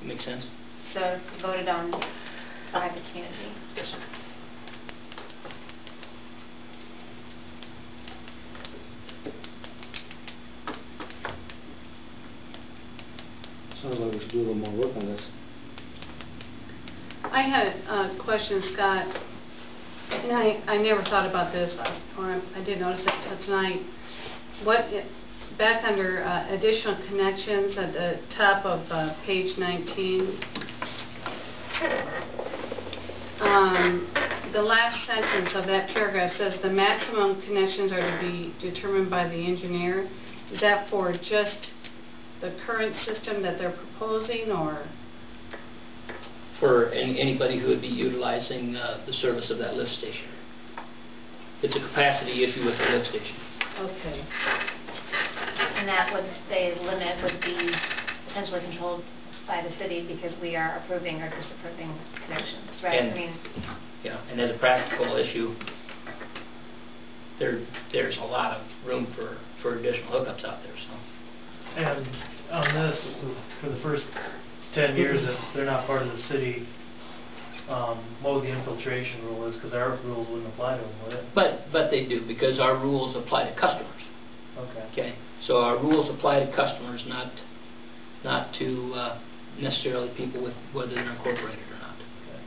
Makes sense? So voted on by the community. Yes, sir. Sounds like we should do a little more work on this. I had a question, Scott, and I never thought about this, or I did notice it until tonight. Back under additional connections at the top of page 19, the last sentence of that paragraph says the maximum connections are to be determined by the engineer. Is that for just the current system that they're proposing, or? For anybody who would be utilizing the service of that lift station. It's a capacity issue with the lift station. Okay. And that would, the limit would be potentially controlled by the city because we are approving or disapproving connections, right? And, I mean, yeah, and as a practical issue, there's a lot of room for additional hookups out there. So. And on this, for the first 10 years, if they're not part of the city, what would the infiltration rule is? Because our rules wouldn't apply to them, would it? But they do, because our rules apply to customers. Okay. Okay. So our rules apply to customers, not to necessarily people with whether they're incorporated or not. Okay.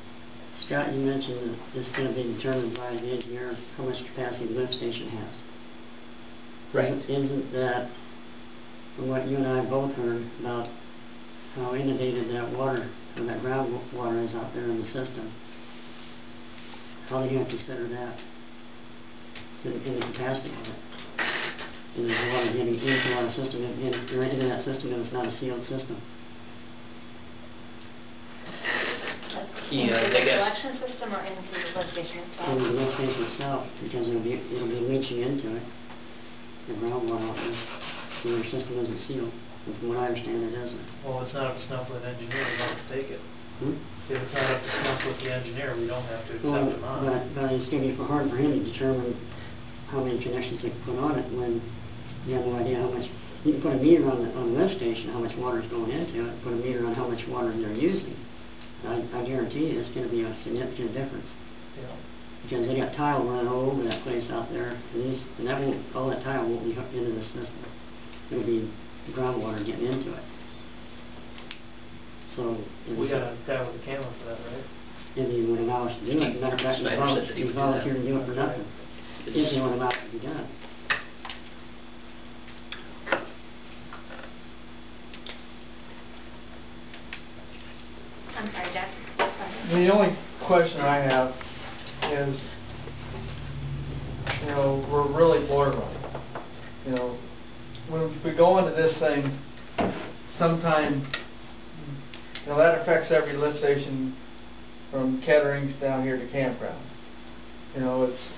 Scott, you mentioned that it's going to be determined by the engineer how much capacity the lift station has. Right. Isn't that what you and I both heard about how inundated that water, or that groundwater is out there in the system? How do you consider that in the capacity of it? And there's water getting into our system, into that system, and it's not a sealed system. into the collection system or into the lift station itself? Into the lift station itself, because it'll be leaching into it, the groundwater out there. Your system isn't sealed. From what I understand, it isn't. Well, it's not up to snuff with an engineer. We don't have to take it. If it's not up to snuff with the engineer, we don't have to accept them on. But it's going to be hard for him to determine how many connections they can put on it when you have no idea how much. You can put a meter on the lift station, how much water is going into it, put a meter on how much water they're using. I guarantee you it's going to be a significant difference. Yeah. Because they got tile running all over that place out there, and that won't, all that tile won't be hooked into the system. It'll be groundwater getting into it. So we got a guy with a camera for that, right? If he would allow us to do it. Matter of fact, he's volunteered to do it for nothing. If he would allow it to be done. I'm sorry, Jack. The only question I have is, we're really borderline. When we go into this thing, sometime, that affects every lift station from Kettering's down here to Campground. It's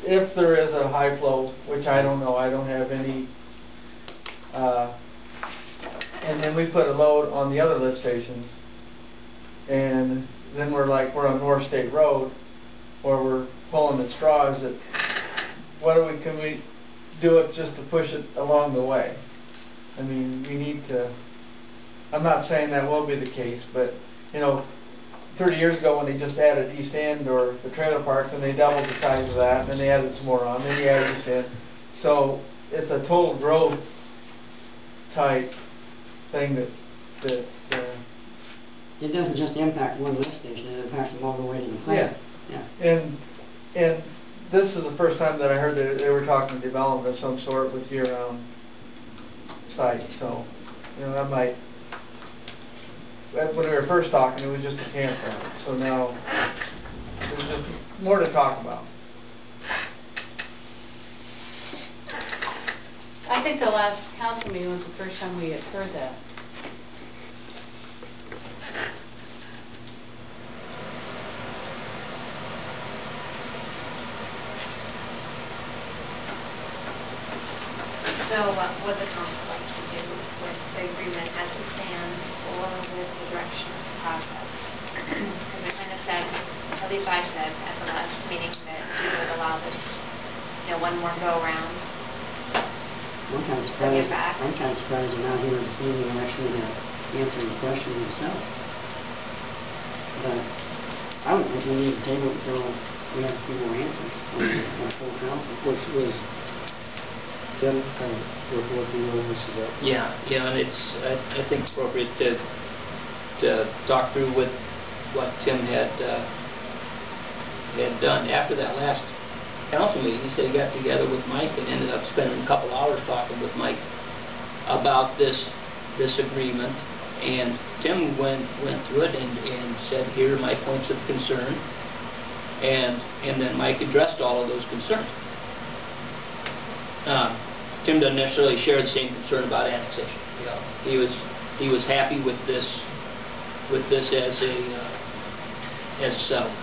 if there is a high flow, which I don't know, I don't have any. And then we put a load on the other lift stations, and then we're on North State Road, where we're pulling at straws. That can we do it just to push it along the way? I mean, we need to. I'm not saying that will be the case, but 30 years ago when they just added East End or the trailer park, then they doubled the size of that, and then they added some more on. Then you added East End, so it's a total growth type thing that it doesn't just impact one lift station; it impacts them all the way to the plant. Yeah. And this is the first time that I heard that they were talking development of some sort with year-round sites. So, that might. When we were first talking, it was just a campground. So now there's just more to talk about. I think the last council meeting was the first time we had heard that. So what would the council like to do with the agreement as it stands or with the direction of the process? Because I kind of said, at least I said at the last meeting, that we would allow this, one more go-around. I'm kind of bring it surprised, back. I'm kind of surprised they're not here this evening and actually answering the questions themselves. But I would think we need to table it until we have a few more answers on the full council. Which was, Tim, kind of working with you on this, is that? Yeah, and it's, I think appropriate to talk through with what Tim had done. After that last council meeting, he said he got together with Mike and ended up spending a couple hours talking with Mike about this agreement. And Tim went through it and said, here are my points of concern. And then Mike addressed all of those concerns. Tim doesn't necessarily share the same concern about annexation. You know, he was happy with this as a settlement.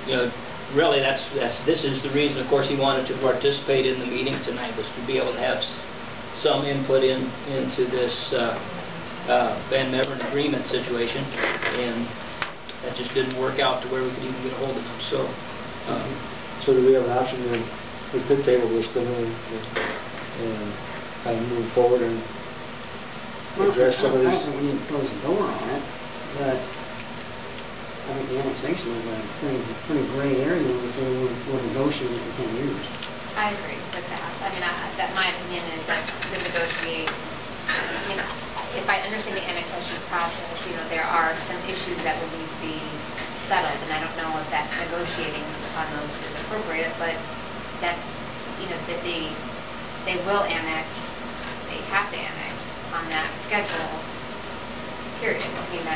You know, really this is the reason, of course, he wanted to participate in the meeting tonight, was to be able to have some input into this Van Meveren agreement situation, and that just didn't work out to where we could even get a hold of them. So do we have an option then, we could table this then and kind of move forward and address some of I these? don't think we need to close the door on it, but I think the annexation is a pretty gray area when we say we're negotiating in 10 years. I agree with that. I mean, that my opinion is that to negotiate, you know, if I understand the annexation process, you know, there are some issues that will need to be settled, and I don't know if that negotiating on those is appropriate, but that, you know, that they will annex, they have to annex on that schedule, period. I mean,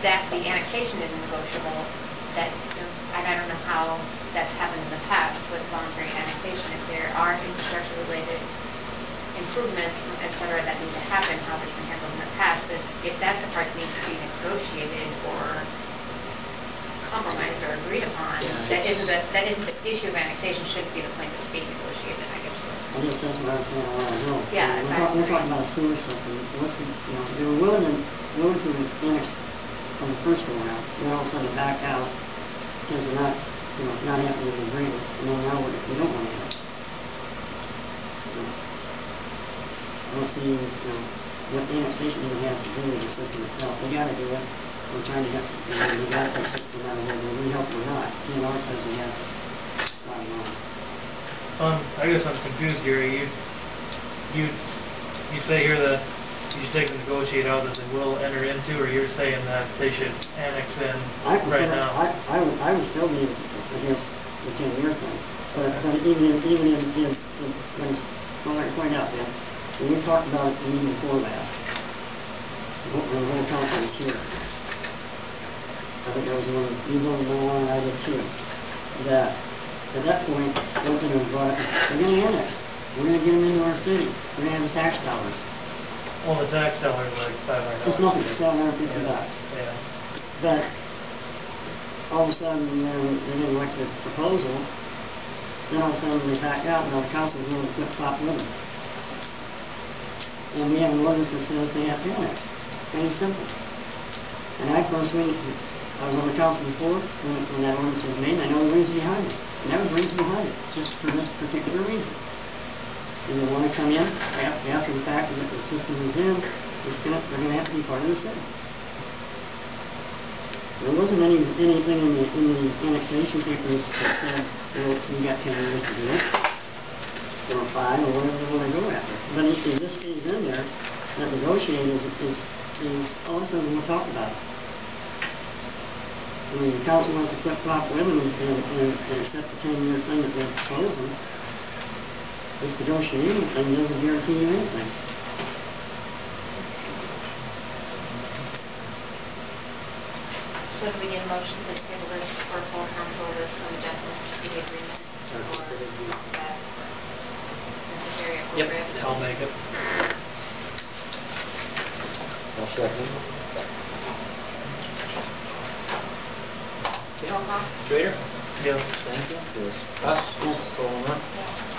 that the annexation isn't negotiable, that, you know, and I don't know how that's happened in the past with voluntary annexation. If there are infrastructure-related improvements, et cetera, that need to happen, how it's been handled in the past, but if that's the part that needs to be negotiated or compromised or agreed upon, Yeah, that isn't the issue of annexation shouldn't be the point that's being negotiated, I guess. I guess that's what I was saying a while ago. Yeah, We're talking about a sewer system. What's the, you know, they were willing to annex from the first go around, then all of a sudden back out because they're not, you know, not happy with the agreement, and then now we don't want to annex. You know, I don't see, you know, what annexation even has to do with the system itself. We got to do it. We're trying to get, you know, we got to fix it no matter whether we help or not. DNR says we have. Bottom line. I guess I'm confused, Gary. You say here that you should take the negotiate out that they will enter into, or you're saying that they should annex in right now? I would still be against the 10-year thing, but even when it's, well, like I point out, man, when we talked about it the meeting before last, the whole conference here, I think that was one you voted on, and I did too, that at that point, one thing was brought up is, we're going to annex. We're going to get them into our city. We're going to have the tax dollars. Well, the tax dollar is like $500. It's nothing, $750. Yeah. But all of a sudden, they didn't like the proposal. Then all of a sudden, they back out, and the council was willing to flip-flop with them. And we have an ordinance that says they have to annex. Very simple. And I personally, I was on the council before when that ordinance was made, and I know the reason behind it. And that was the reason behind it, just for this particular reason. And they want to come in after the fact that the system is in, they're going to have to be part of the city. There wasn't anything in the annexation papers that said, well, you got 10 years to do it, or 5, or whatever they want to go after. But if this stays in there, that negotiating is all it says, we'll talk about it. I mean, the council wants to flip-flop with them and accept the 10-year thing that they're proposing. This negotiating thing doesn't guarantee you anything. So do we need a motion to table this for full council with some adjustments to the agreement? Or that necessary appropriate? Yep. I'll make it. I'll second. Roll call? Trader? Yes. Thank you. Yes. Us? Yes. Coleman? Yeah.